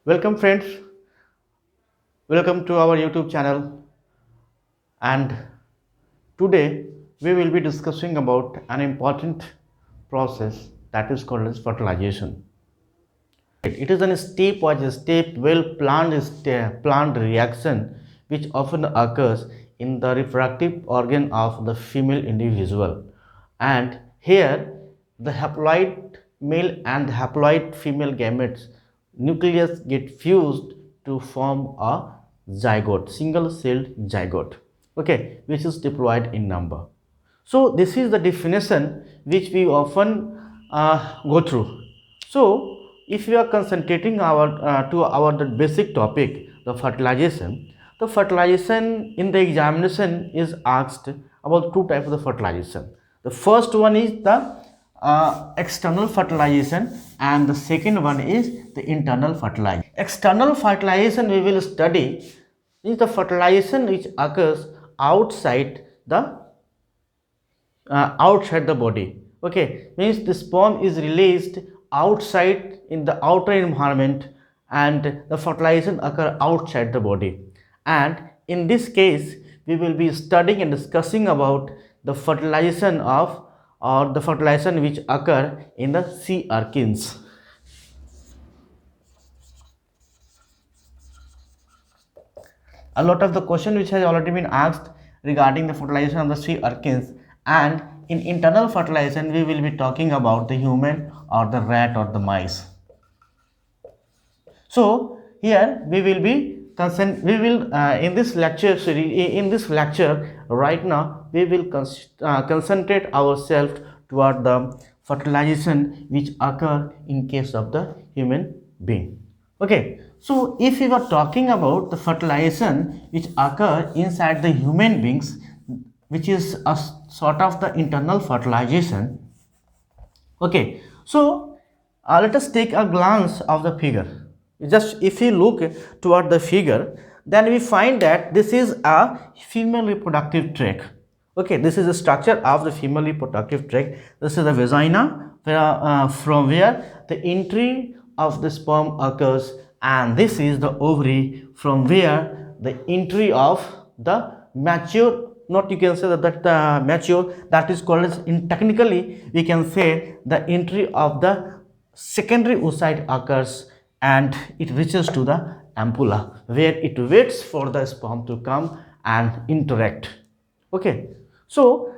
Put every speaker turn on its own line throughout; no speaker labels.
Welcome friends, welcome to our YouTube channel, and today we will be discussing about an important process that is called as fertilization. It is a step well planned reaction which often occurs in the reproductive organ of the female individual, and here the haploid male and haploid female gametes nucleus get fused to form a zygote, single celled zygote, okay, which is diploid in number. So this is the definition which we often go through. So if we are concentrating to our the basic topic, the fertilization in the examination is asked about two types of the fertilization. The first one is the external fertilization, and the second one is the internal fertilization. External fertilization we will study is the fertilization which occurs outside the body, okay, means the sperm is released outside in the outer environment and the fertilization occur outside the body. And in this case we will be studying and discussing about the fertilization of or the fertilization which occur in the sea urchins. A lot of the question which has already been asked regarding the fertilization of the sea urchins, and in internal fertilization we will be talking about the human or the rat or the mice. So here we will be in this lecture right now we will concentrate ourselves toward the fertilization which occur in case of the human being. Okay, so if we were talking about the fertilization which occur inside the human beings, which is a sort of the internal fertilization, okay, so let us take a glance of the figure. Just if you look toward the figure, then we find that this is a female reproductive tract. Okay, this is the structure of the female reproductive tract. This is the vagina from where the entry of the sperm occurs, and this is the ovary from where the entry of the mature, not you can say that mature, that is called as, in technically we can say the entry of the secondary oocyte occurs, and it reaches to the ampulla where it waits for the sperm to come and interact. Okay, so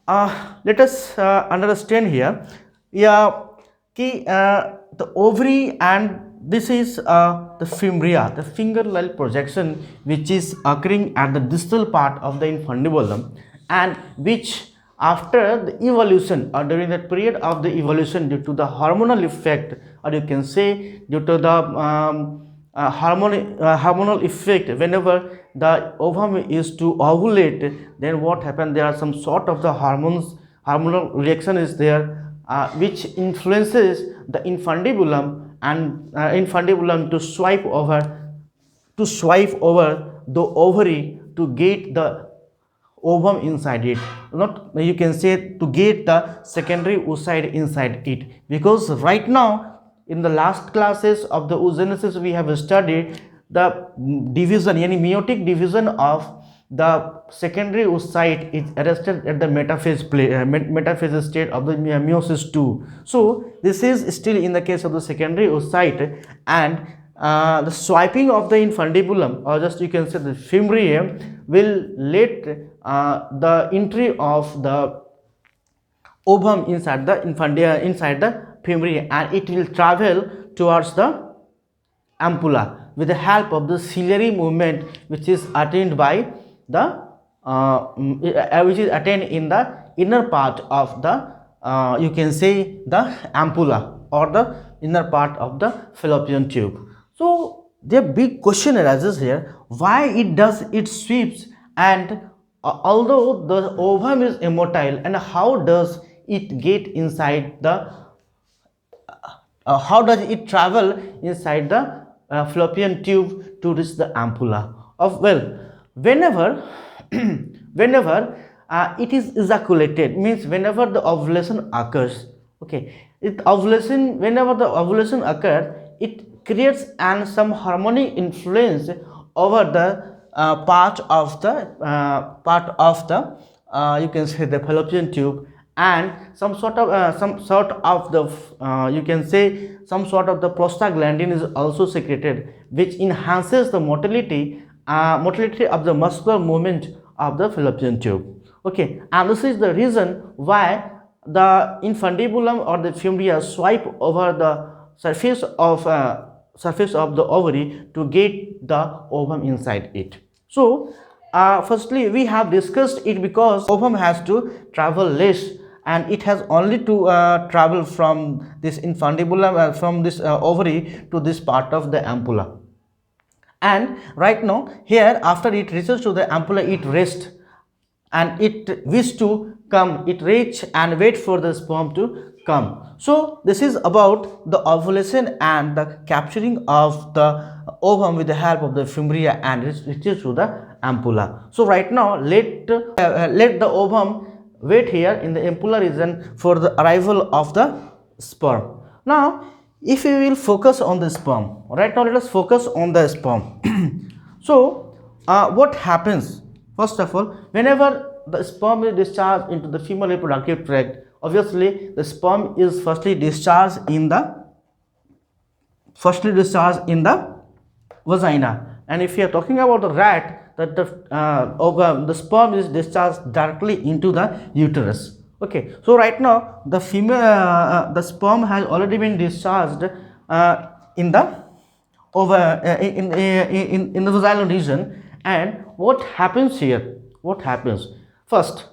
let us understand here, yeah, the ovary, and this is the fimbria, the finger-like projection which is occurring at the distal part of the infundibulum, and which after the evolution or during that period of the evolution due to the hormonal effect, or you can say due to the hormonal effect, whenever the ovum is to ovulate, then what happens, there are some sort of the hormonal reaction is there, which influences the infundibulum, and infundibulum to swipe over the ovary to get the ovum inside it, not you can say to get the secondary oocyte inside it, because right now in the last classes of the oogenesis we have studied the division, yani meiotic division of the secondary oocyte is arrested at the metaphase state of the meiosis 2. So this is still in the case of the secondary oocyte, and the swiping of the infundibulum, or just you can say the fimbria, will let the entry of the ovum inside the fimbria, and it will travel towards the ampulla with the help of the ciliary movement which is attained by the which is attained in the inner part of the you can say the ampulla or the inner part of the fallopian tube. So the big question arises here, why it does it sweeps, and although the ovum is immotile, and how does it get inside the how does it travel inside the fallopian tube to reach the ampulla of, well, whenever whenever it is ejaculated, means whenever the ovulation occurs, okay, whenever the ovulation occurs, it creates and some harmonic influence over the part of the you can say the fallopian tube, and some sort of the you can say some sort of the prostaglandin is also secreted, which enhances the motility of the muscular movement of the fallopian tube. Okay, and this is the reason why the infundibulum or the fimria swipe over the surface of the ovary to get the ovum inside it. So firstly we have discussed it because ovum has to travel less, and it has only to travel from this infundibulum from this ovary to this part of the ampulla. And right now here, after it reaches to the ampulla, it rests, and it wish to come, it reach and wait for the sperm to come. So this is about the ovulation and the capturing of the ovum with the help of the fimbria, and it reaches to the ampulla. So right now let the ovum wait here in the ampulla region for the arrival of the sperm. Now if we will focus on the sperm, right now let us focus on the sperm. So what happens, first of all, whenever the sperm is discharged into the female reproductive tract, obviously the sperm is firstly discharged in the vagina. And if you are talking about the rat, that the sperm is discharged directly into the uterus. Okay, so right now the the sperm has already been discharged in the in the vaginal region. And what happens here, what happens first,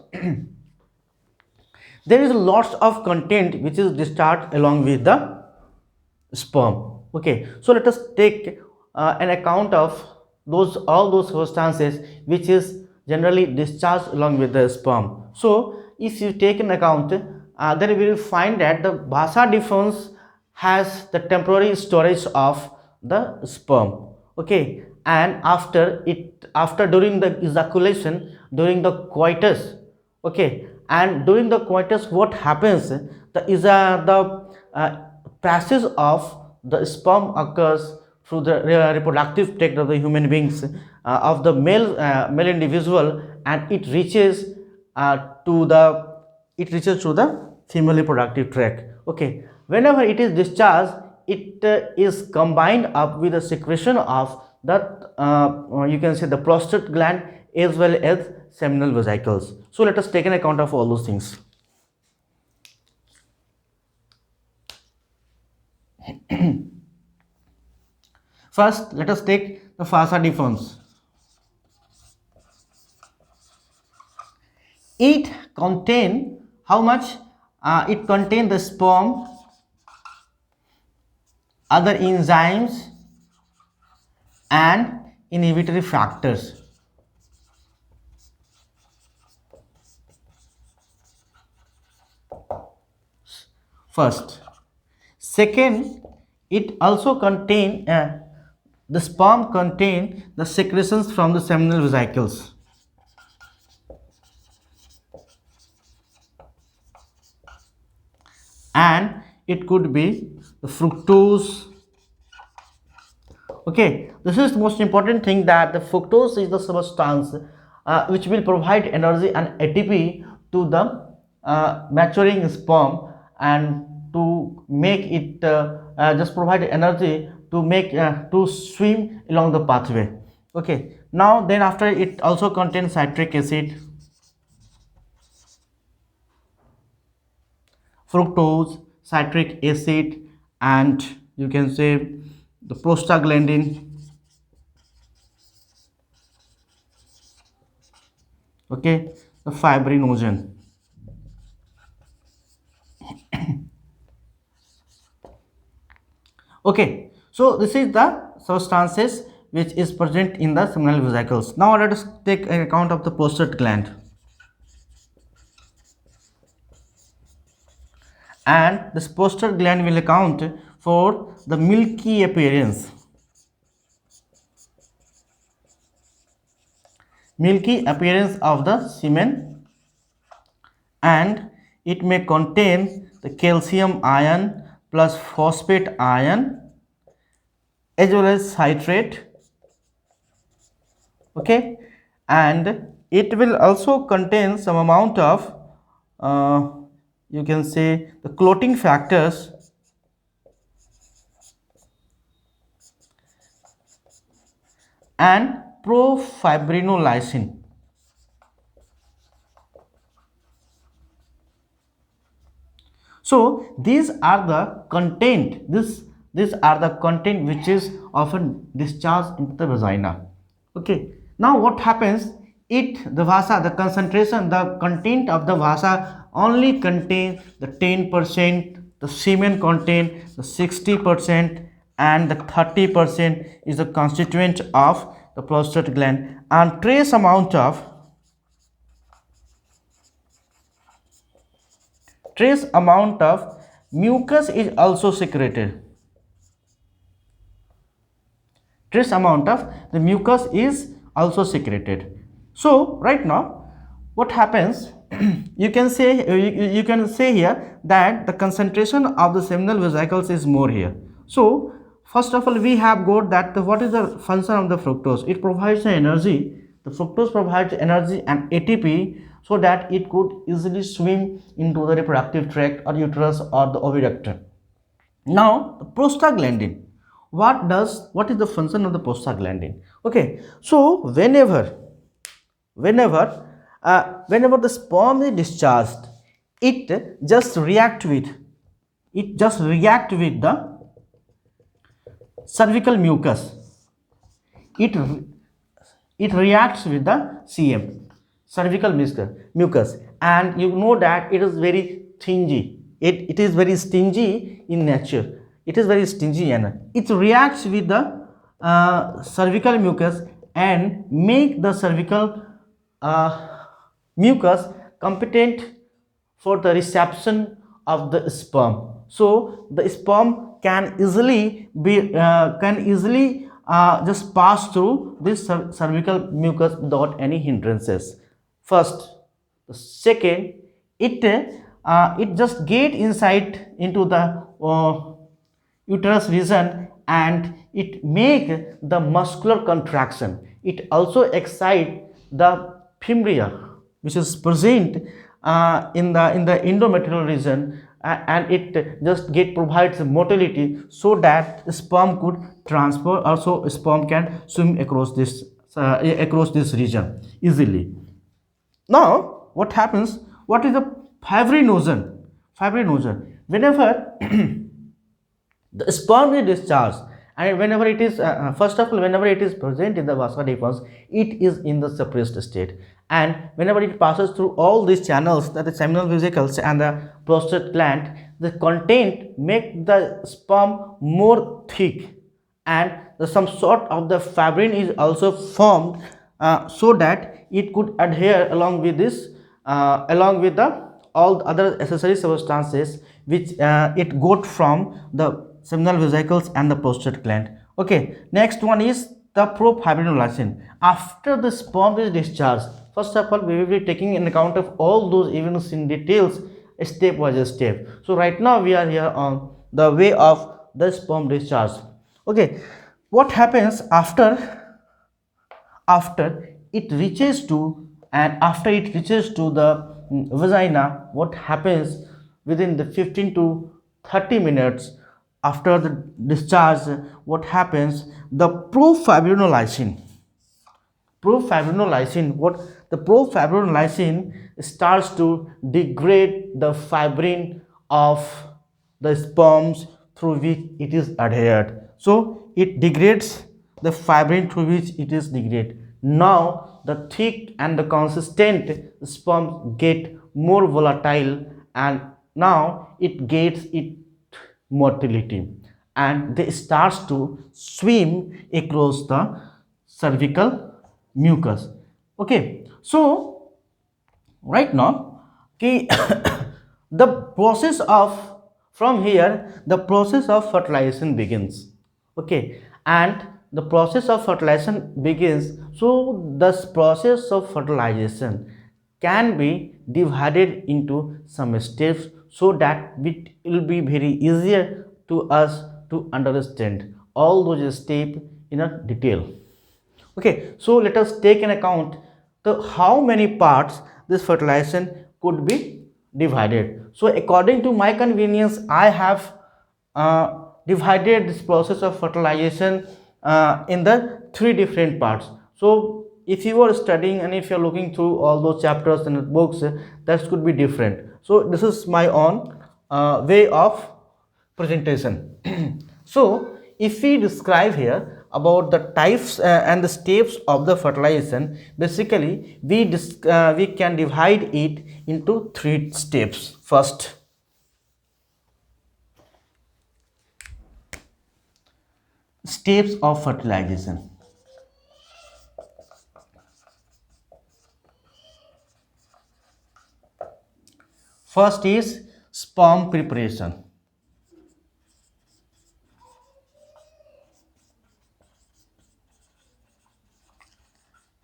there is lots of content which is discharged along with the sperm. Okay, so let us take an account of all those substances which is generally discharged along with the sperm. So if you take an account, then we will find that the vasa deferens has the temporary storage of the sperm. Okay, and after during the ejaculation, during the coitus, okay, and during the coitus, what happens, the passage of the sperm occurs through the reproductive tract of the human beings, of the male individual, and it reaches to the female reproductive tract. Okay, whenever it is discharged, it is combined up with the secretion of that you can say the prostate gland as well as seminal vesicles. So let us take an account of all those things. First, let us take the vasa deferens. It contain how much? It contain the sperm, other enzymes and inhibitory factors. First. Second, it also contain the sperm contain the secretions from the seminal vesicles. And it could be the fructose. Okay, this is the most important thing, that the fructose is the substance which will provide energy and ATP to the maturing sperm, and to make it just provide energy to make to swim along the pathway. Okay, now then after it also contains citric acid, fructose, citric acid, and you can say the prostaglandin. Okay, the fibrinogen. Okay, so this is the substances which is present in the seminal vesicles. Now let us take an account of the prostate gland. And this prostate gland will account for the milky appearance. Milky appearance of the semen, and it may contain the calcium ion plus phosphate ion as well as citrate. Okay, and it will also contain some amount of uh, you can say the clotting factors and profibrinolysin. So these are the content, these are the content which is often discharged into the vagina. Okay, now what happens, the vasa, the concentration, the content of the vasa only contain the 10%, the semen content the 60%, and the 30% is the constituent of the prostate gland, and trace amount of mucus is also secreted. Trace amount of the mucus is also secreted. So right now what happens, you can say here that the concentration of the seminal vesicles is more here. So first of all we have got that what is the function of the fructose. It provides the energy. The fructose provides energy and ATP so that it could easily swim into the reproductive tract or uterus or the oviduct. Now the prostaglandin, what is the function of the prostaglandin? Okay, so whenever the sperm is discharged, it just react with the cervical mucus. It reacts with the CM, cervical mucus, and you know that it is very stingy. It is very stingy in nature. It is very stingy, and it reacts with the cervical mucus and make the cervical mucus competent for the reception of the sperm. So the sperm can easily just pass through this cervical mucus without any hindrances. First, the second, it just get inside into the uterus region and it make the muscular contraction. It also excite the fimbria which is present in the endometrial region, and it just provides motility so that sperm could transfer, also sperm can swim across this region easily. Now what happens, what is the fibrinogen? Whenever the sperm is discharged, and whenever it is first of all, whenever it is present in the vasa deferens, it is in the suppressed state, and whenever it passes through all these channels, that is seminal vesicles and the prostate gland, the content make the sperm more thick, and some sort of the fibrin is also formed so that it could adhere along with the all other accessory substances which it got from the seminal vesicles and the prostate gland. Okay, next one is the profibrinolysin. After the sperm is discharged, first of all we will be taking in account of all those events in details, step by step. So right now we are here on the way of the sperm discharge. Okay, what happens after it reaches to the vagina, what happens within the 15 to 30 minutes after the discharge, what happens, the profibrinolysin starts to degrade the fibrin of the sperms through which it is adhered. So it degrades the fibrin through which it is degraded. Now the thick and the consistent sperm get more volatile, and now it gets its motility, and they starts to swim across the cervical mucus. Okay, so right now, okay, the process of from here the process of fertilization begins. Okay, and the process of fertilization begins. So this process of fertilization can be divided into some steps so that it will be very easier to us to understand. all those steps in a detail. Okay, so let us take in account the how many parts this fertilization could be divided. So according to my convenience, I have divided this process of fertilization in the three different parts. So if you are studying and if you are looking through all those chapters and books, that could be different. So this is my own way of presentation. So if we describe here about the types and the steps of the fertilization, basically we can divide it into three steps. First, steps of fertilization. First is sperm preparation.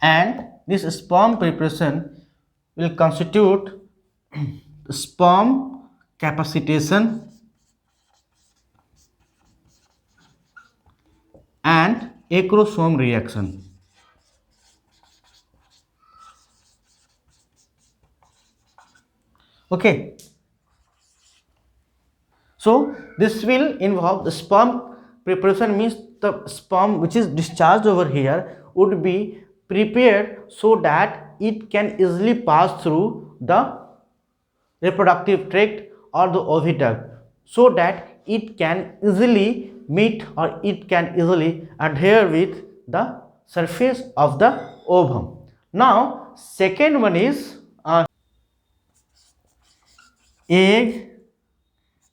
And this sperm preparation will constitute sperm capacitation and acrosome reaction. Okay, so this will involve the sperm preparation, means the sperm which is discharged over here would be prepared so that it can easily pass through the reproductive tract or the oviduct, so that it can easily meet or it can easily adhere with the surface of the ovum. Now second one is egg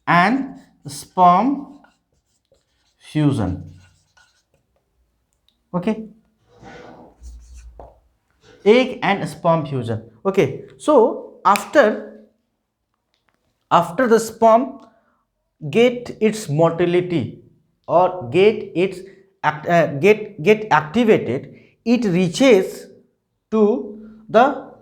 and sperm fusion. Okay, egg and sperm fusion. Okay, so after the sperm get its motility or get activated, it reaches to the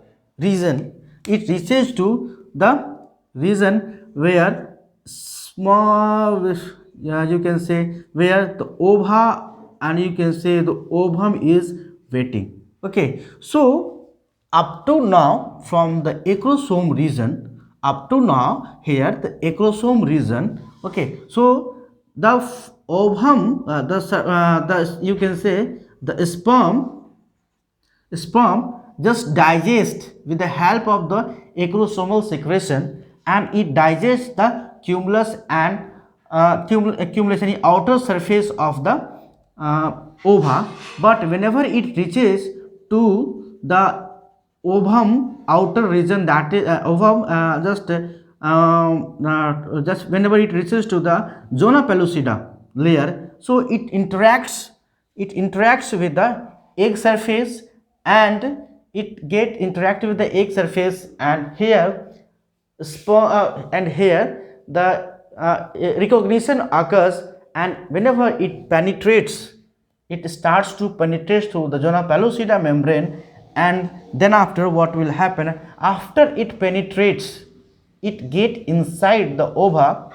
region where small, yeah, you can say where the ova and you can say the ovum is waiting. Okay, so up to now from the acrosome region, up to now here the acrosome region. Okay, so the ovum, the you can say the sperm just digest with the help of the acrosomal secretion, and it digests the cumulus and accumulation outer surface of the ova. But whenever it reaches to the ovum outer region, that is ovum, just whenever it reaches to the zona pellucida layer, so it interacts with the egg surface, and it get interactive with the egg surface, and here the recognition occurs, and whenever it starts to penetrate through the zona pellucida membrane. And then after, what will happen after it penetrates, it get inside the ovum,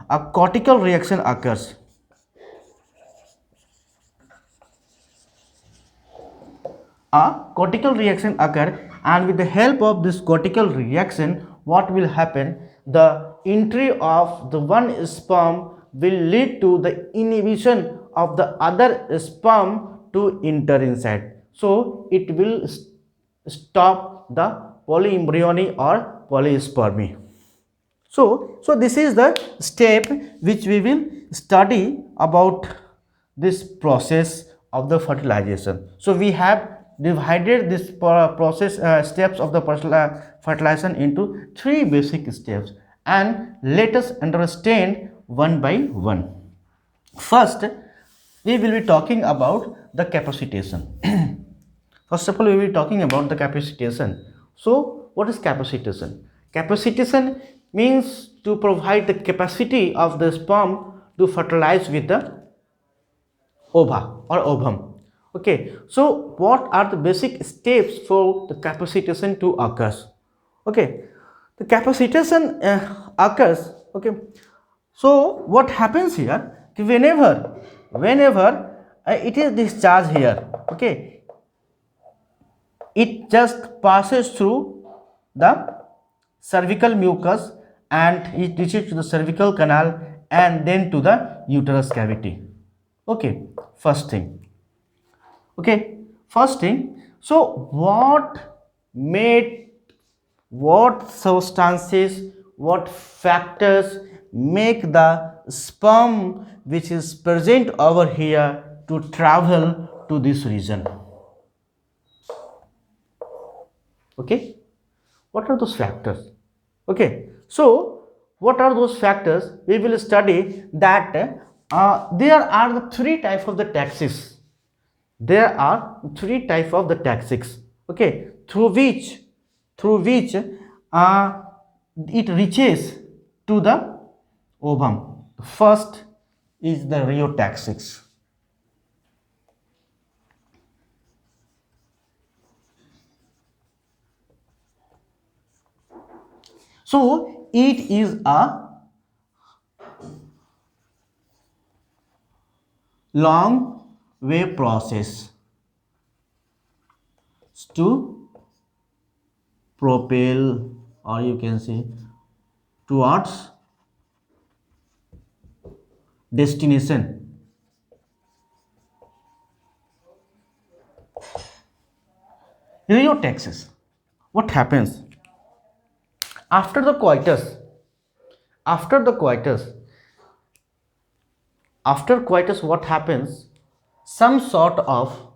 a cortical reaction occurs. A cortical reaction occur, and with the help of this cortical reaction, what will happen, the entry of the one sperm will lead to the inhibition of the other sperm to enter inside, so it will stop the polyembryony or polyspermy. So this is the step which we will study about this process of the fertilization. So we have divided this process steps of the fertilization into three basic steps, and let us understand one by one. First, we will be talking about the capacitation. First of all, we will be talking about the capacitation. So what is capacitation? Capacitation means to provide the capacity of the sperm to fertilize with the ova or ovum. Okay, so what are the basic steps for the capacitation to occur? Okay, the capacitation occurs, okay, So what happens here, whenever it is discharged here, okay, it just passes through the cervical mucus and it reaches to the cervical canal and then to the uterus cavity. Okay, first thing. Okay, first thing. So what substances, what factors make the sperm which is present over here to travel to this region? Okay, what are those factors? Okay, so what are those factors? We will study that there are the three types of the taxis. There are three types of the taxics. Okay, through which it reaches to the ovum. First is the rheotaxics. So it is a long way process to propel, or you can say towards destination. Rheotaxis. What happens after the coitus? After the coitus, after coitus, what happens? Some sort of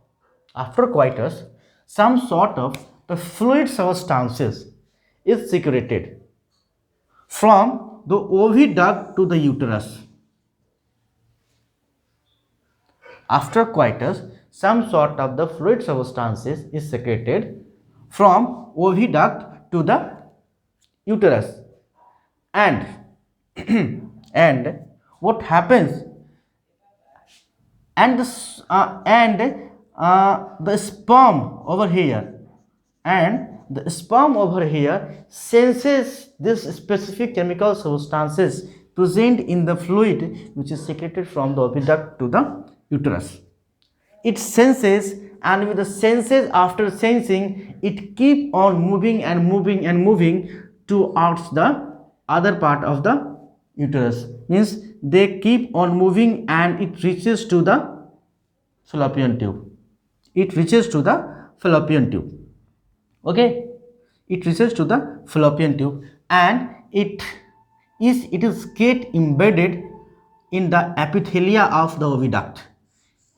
after coitus, some sort of the fluid substances is secreted from the oviduct to the uterus. After coitus, some sort of the fluid substances is secreted from oviduct to the uterus, and and what happens, and the sperm over here, and the sperm over here senses this specific chemical substances present in the fluid which is secreted from the oviduct to the uterus. It senses, and with the senses, after sensing, it keep on moving and moving and moving towards the other part of the uterus. Means they keep on moving and it reaches to the fallopian tube. It reaches to the fallopian tube. Okay, it reaches to the fallopian tube, and it is get embedded in the epithelia of the oviduct.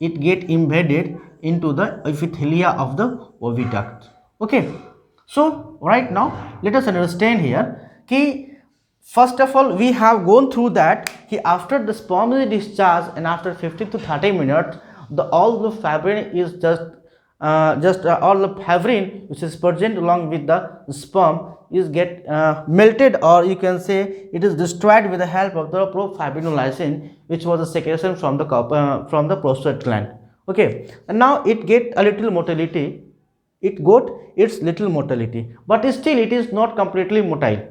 It get embedded into the epithelia of the oviduct. Okay, so right now let us understand here ki, first of all we have gone through that ki after the sperm is discharged and after 15 to 30 minutes all the fibrin is just all the fibrin which is present along with the sperm is get melted, or you can say it is destroyed with the help of the profibrinolysin, which was a secretion from the prostate gland. Okay, and now it get a little motility, it got its little motility, but still it is not completely motile.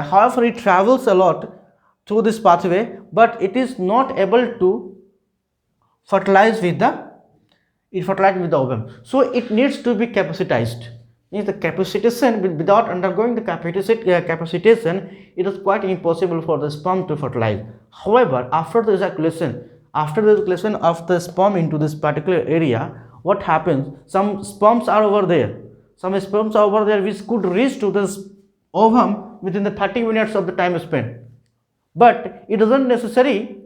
However, it travels a lot through this pathway, but it is not able to fertilize with the ovum. So it needs to be capacitized. Means the capacitation, without undergoing the capacitation, it is quite impossible for the sperm to fertilize. However, after the ejaculation of the sperm into this particular area, what happens? Some sperms are over there which could reach to this ovum within the 30 minutes of the time spent. But it isn't necessary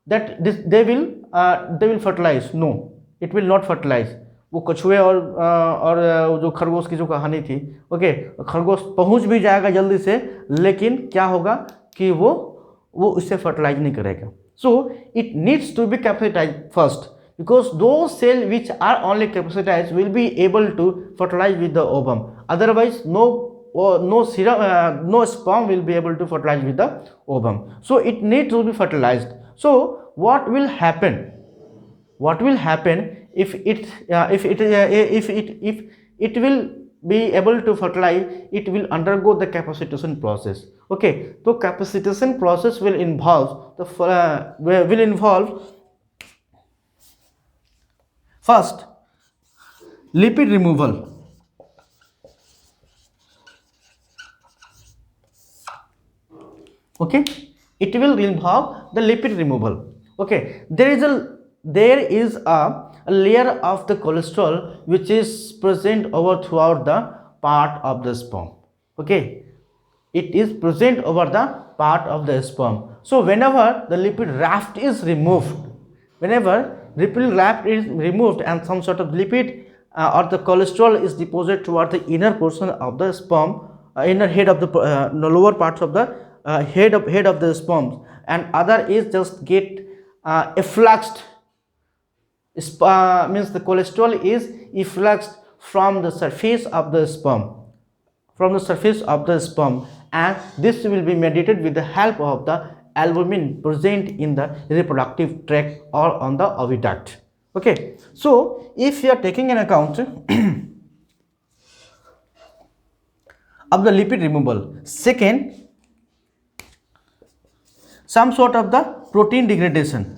that they will fertilize. No, it will not fertilize. वो कछुए और जो खरगोश की जो कहानी थी, okay, खरगोश पहुंच भी जाएगा जल्दी से, लेकिन क्या होगा कि वो उससे फर्टिलाइज नहीं करेगा. So it needs to be capacitized first, because those cells which are only capacitized will be able to fertilize with the ovum. Otherwise, no sperm will be able to fertilize with the ovum. So it needs to be fertilized. So what will happen if it will be able to fertilize, it will undergo the capacitation process. Okay, so capacitation process will involve will involve first lipid removal. Okay, it will involve the lipid removal. Okay, there is a layer of the cholesterol which is present over throughout the part of the sperm. Okay, it is present over the part of the sperm. So whenever the lipid raft is removed, whenever lipid raft is removed and some sort of lipid or the cholesterol is deposited toward the inner portion of the sperm, inner head of the lower parts of the head of the sperm, and other is just get effluxed, means the cholesterol is effluxed from the surface of the sperm, and this will be mediated with the help of the albumin present in the reproductive tract or on the oviduct. Okay, so if you are taking an account of the lipid removal, second, some sort of the protein degradation.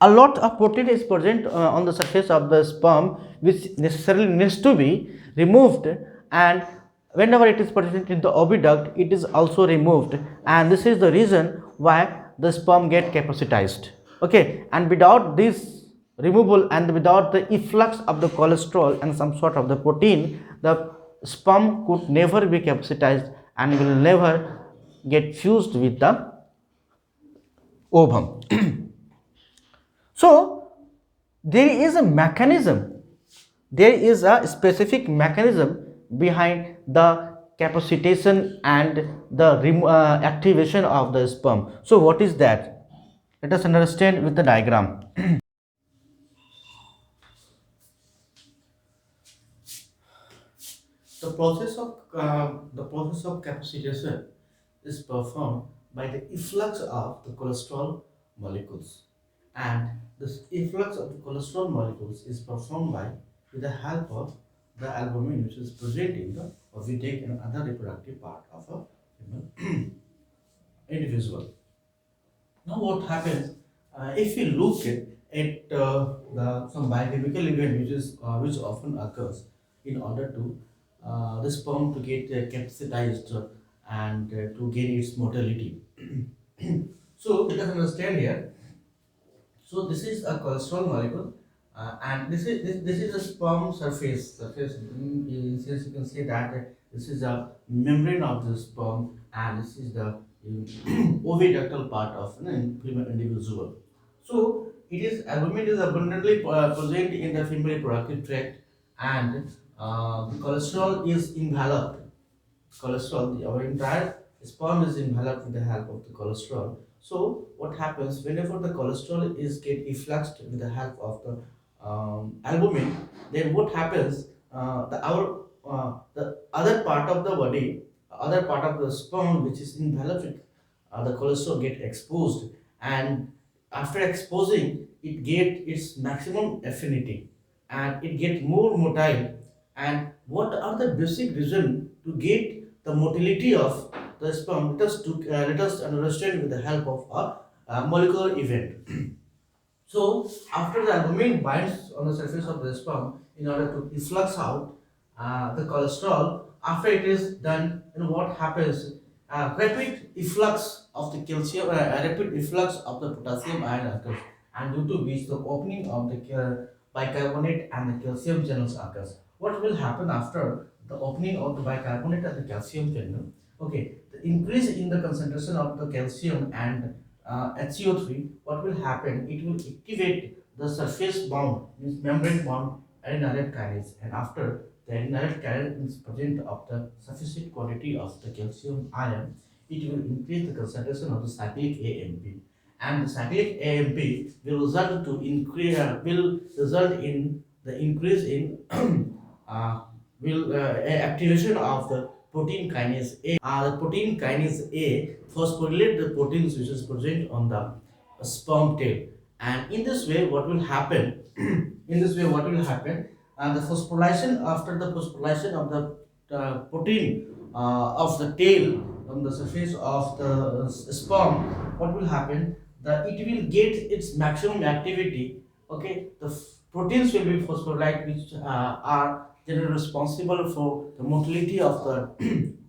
A lot of protein is present on the surface of the sperm which necessarily needs to be removed, and whenever it is present in the oviduct it is also removed, and this is the reason why the sperm get capacitized. Okay, and without this removal and without the efflux of the cholesterol and some sort of the protein, the sperm could never be capacitized and will never get fused with the ovum. So there is a mechanism, there is a specific mechanism behind the capacitation and the activation of the sperm. So what is that? Let us understand with the diagram. The process of capacitation is performed by the efflux of the cholesterol molecules, and this efflux of the cholesterol molecules is performed by with the help of the albumin which is present in the oviduct and other reproductive part of a human individual. Now, what happens if you look at some biochemical event which often occurs in order to the sperm to get capacitized and to gain its motility. So let us understand here. So this is a cholesterol molecule, and this is a sperm surface. Since you can say that this is a membrane of the sperm, and this is the oviductal part of an human individual. So it is albumin is abundantly present in the female reproductive tract, and the cholesterol is enveloped. Our entire sperm is enveloped with the help of the cholesterol. So what happens whenever the cholesterol is get effluxed with the help of the albumin, then what happens, the other part of the body, other part of the sperm which is enveloped with the cholesterol get exposed, and after exposing it get its maximum affinity and it get more motile. And what are the basic reason to get the motility of the sperm? Let us understand with the help of a molecular event. So after the albumin binds on the surface of the sperm in order to efflux out the cholesterol, after it is done, what happens? Rapid efflux of the calcium, rapid efflux of the potassium ion occurs, and due to which the opening of the bicarbonate and the calcium channels occurs. What will happen after the opening of the bicarbonate and the calcium channel? Okay, the increase in the concentration of the calcium and HCO3, what will happen? It will activate the surface bound, means membrane bound adenylate kinase, and after the adenylate kinase is present of the sufficient quantity of the calcium ion, it will increase the concentration of the cyclic AMP, and the cyclic AMP will result in the increase in will activation of the protein kinase A. The protein kinase A phosphorylate the proteins which is present on the sperm tail, And in this way what will happen in this way what will happen, the phosphorylation, after the phosphorylation of the protein of the tail on the surface of the sperm, what will happen, that it will get its maximum activity. Okay, the proteins will be phosphorylate, which are generally responsible for the motility of the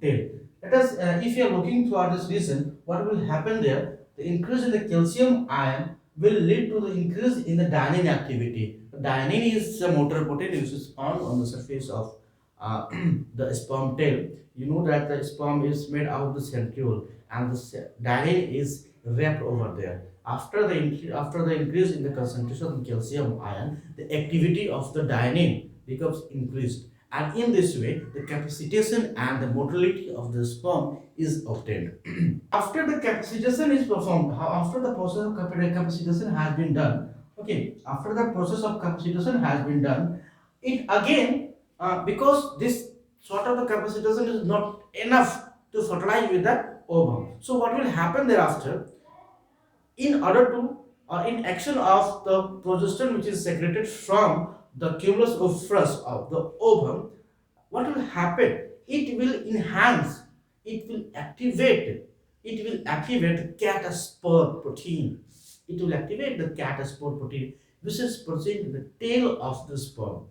tail. Let us, if you are looking toward this reason, what will happen there, the increase in the calcium ion will lead to the increase in the dynein activity. Dynein is a motor protein which is found on the surface of the sperm tail. You know that the sperm is made out of the centriole, and the dynein is wrapped over there. After the increase in the concentration of calcium ion, the activity of the dynein becomes increased, and in this way the capacitation and the motility of the sperm is obtained. After the capacitation is performed, after the process of capacitation has been done, okay, after the process of capacitation has been done, it again, because this sort of the capacitation is not enough to fertilize with the ovum, so what will happen thereafter, in order to, in action of the progesterone which is secreted from the cumulus oviferous of the ovum, what will happen, it will enhance, it will activate, it will activate the cataspore protein, it will activate the cataspore protein which is present in the tail of the sperm.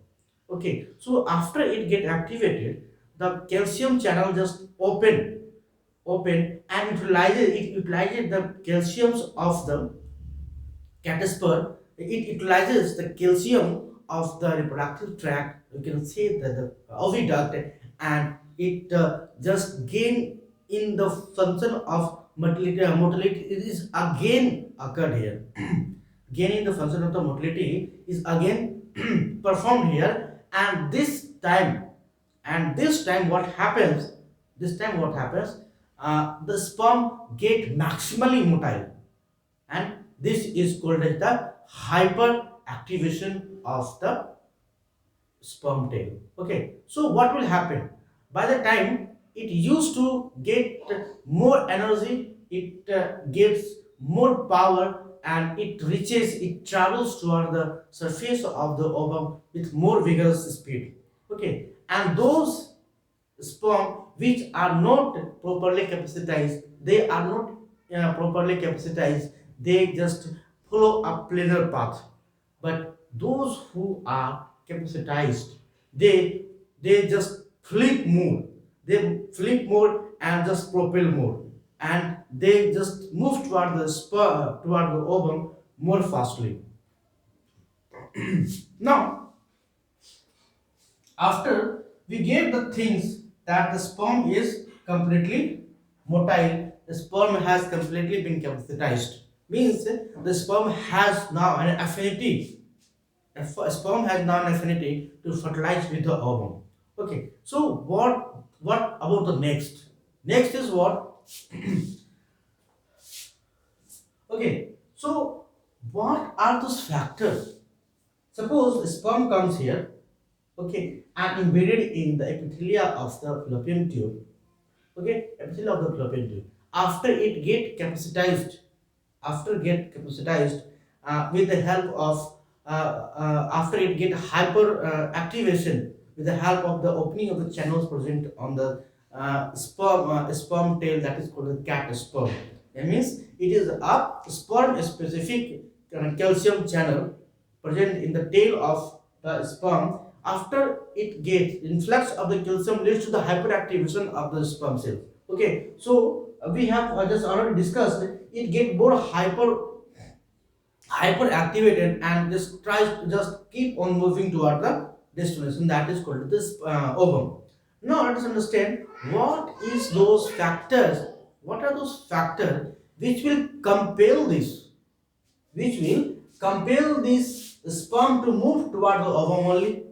Okay, so after it get activated, the calcium channel just open and it utilizes the calciums of the cataspore. It utilizes the calcium of the reproductive tract, you can say that the oviduct, and it just gain in the function of motility. It is again occurred here. Gaining the function of the motility is again performed here, and this time what happens, the sperm get maximally motile, and this is called as the hyperactivation of the sperm tail. Okay, so what will happen, by the time it used to get more energy, it gets more power, and it travels toward the surface of the ovum with more vigorous speed. Okay, and those sperm which are not properly capacitized, they are not properly capacitized, they just follow a planar path. But those who are capacitized, they just flip more and just propel more, and they just move toward the toward the ovum more fastly. Now, after we get the things that the sperm is completely motile, the sperm has completely been capacitized. Means the sperm has now an affinity. A sperm has now an affinity to fertilize with the ovum. Okay, so what about the next? Next is what? Okay, so what are those factors? Suppose the sperm comes here, okay, and embedded in the epithelia of the fallopian tube. Okay, epithelium of the fallopian tube. After get capacitized, with the help of after it get hyper activation with the help of the opening of the channels present on the sperm tail, that is called the cat sperm. That means it is a sperm specific calcium channel present in the tail of the sperm. After it gets influx of the calcium leads to the hyperactivation of the sperm cell. Okay, so we have just already discussed, it get more hyperactivated and just tries to just keep on moving toward the destination, that is called this ovum. Now let us understand what are those factors which will compel this sperm to move toward the ovum only.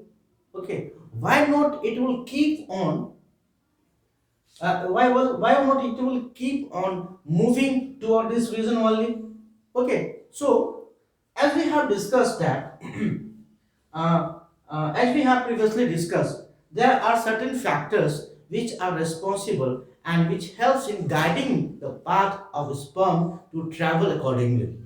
Okay, why not it will keep on why not it will keep on moving toward this region only. Okay, so as we have discussed that as we have previously discussed, there are certain factors which are responsible and which helps in guiding the path of sperm to travel accordingly.